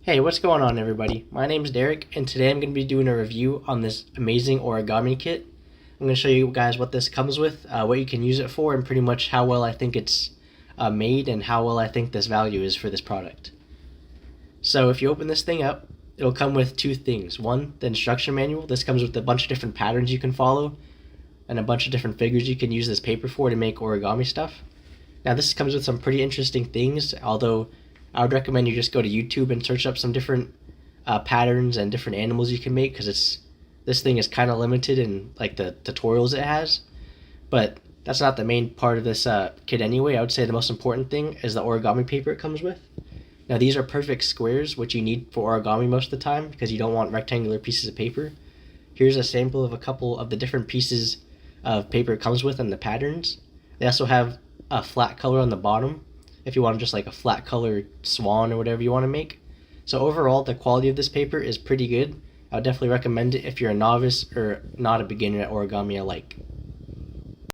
Hey, what's going on, everybody? My name's Derek, and today I'm going to be doing a review on this Amazing Origami Kit. I'm going to show you guys what this comes with, what you can use it for, and pretty much how well I think it's made and how well I think this value is for this product. So if you open this thing up, it'll come with two things. One, the instruction manual. This comes with a bunch of different patterns you can follow and a bunch of different figures you can use this paper for to make origami stuff. Now this comes with some pretty interesting things, although I would recommend you just go to YouTube and search up some different patterns and different animals you can make, because this thing is kind of limited in like the tutorials it has. But that's not the main part of this kit anyway. I would say the most important thing is the origami paper it comes with. Now these are perfect squares, which you need for origami most of the time because you don't want rectangular pieces of paper. Here's a sample of a couple of the different pieces of paper it comes with and the patterns. They also have a flat color on the bottom if you want just like a flat color swan or whatever you want to make. So overall, the quality of this paper is pretty good. I would definitely recommend it if you're a novice or not a beginner at origami alike.